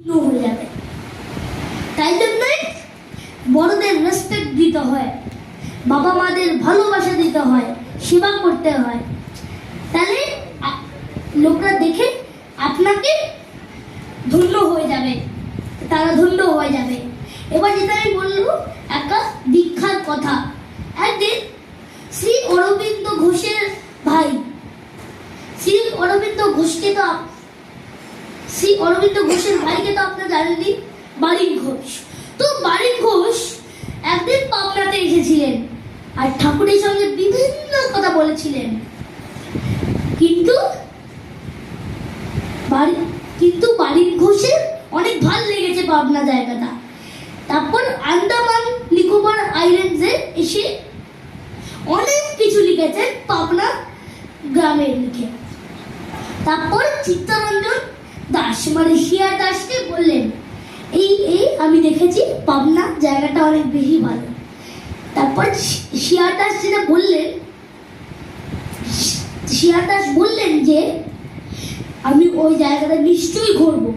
হয়ে যাবে। তাই জন্যই বড়দের রেসপেক্ট দিতে হয়, বাবা মাদের ভালোবাসা দিতে হয়, সেবা করতে হয়। তাহলে লোকরা দেখে আপনাকে ধন্য হয়ে যাবে, তারা ধন্য হয়ে যাবে। এবার যেটা আমি বলবো একটা দীক্ষার কথা। একদিন শ্রী অরবিন্দ ঘোষের ভাই, শ্রী অরবিন্দ ঘোষকে তো শ্রী অরবিন্দ ঘোষের ভাইকে তো আপনারা জানেনই, বারিক ঘোষ। তো বারিক ঘোষ একদিন পাবনাতে এসেছিলেন আর ঠাকুরের সঙ্গে বিভিন্ন কথা বলেছিলেন, কিন্তু বারিক ঘোষের অনেক ভালো লেগেছে পাবনা জায়গাটা। তারপর আন্দামান নিকোবর আইল্যান্ডসে এসে অনেক কিছু লিখেছেন পাবনা গ্রামের লিখে। তারপর চিত্তরঞ্জন দাস মানে শিয়া দাসকে বললেন, এই আমি দেখেছি পাবনা জায়গাটা অনেক বেশি ভালো। তারপর শিয়া দাস যেটা বললেন, শিয়া দাস বললেন যে আমি ওই জায়গাটা নিশ্চয়ই ঘুরবো।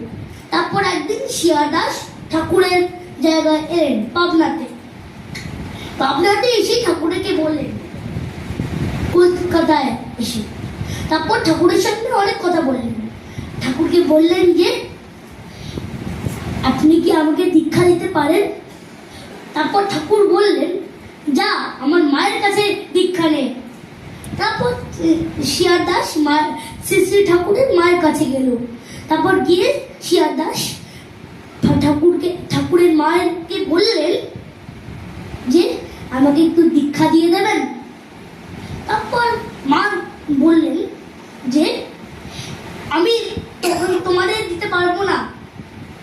তারপর একদিন শিয়া দাস ঠাকুরের জায়গায় এলেন পাবনাতে এসে ঠাকুরকে বললেন, কলকাতায় এসে। তারপর ঠাকুরের সামনে অনেক কথা বললেন, ঠাকুরকে বললেন যে আপনি কি আমাকে দীক্ষা দিতে পারেন? তারপর ঠাকুর বললেন, যা আমার মায়ের কাছে দীক্ষা নে। তারপর শিয়া দাস শ্রী শ্রী ঠাকুরের মায়ের কাছে গেল। তারপর গিয়ে শিয়া দাস ঠাকুরের মায়েরকে বললেন যে আমাকে একটু দীক্ষা দিয়ে দেবেন। তারপর মা বললেন যে আমি তোমাদের দিতে পারবো না,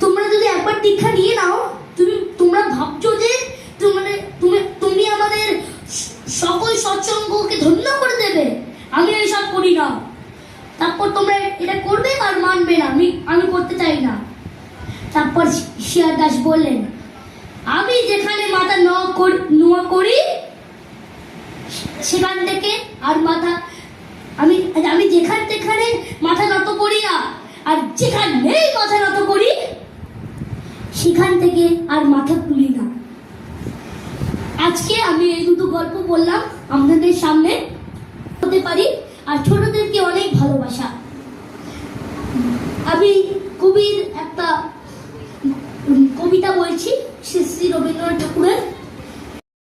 তোমরা যদি একবার দীক্ষা নিয়ে নাও, তোমরা ভাবছো যে তুমি আমাদের সকল সৎসঙ্গকে ধন্য করে দেবে, আমি এসব করি না। তারপর তোমরা এটা করবে আর মানবে না, আমি করতে চাই না। তারপর শিয়া দাস বললেন, আমি যেখানে মাথা নোয়া করি সেখান থেকে আর মাথা আমি যেখানে মাথা নত করি না, আর যেখানে নেই মাথা নত করি সেখান থেকে আর মাথা তুলি না। আজকে আমি এই দুটো গল্প বললাম আপনাদের সামনে, হতে পারি আর ছোটদেরকে অনেক ভালোবাসা। আমি কবির একটা কবিতা বলছি, শ্রী শ্রী রবীন্দ্রনাথ ঠাকুরের।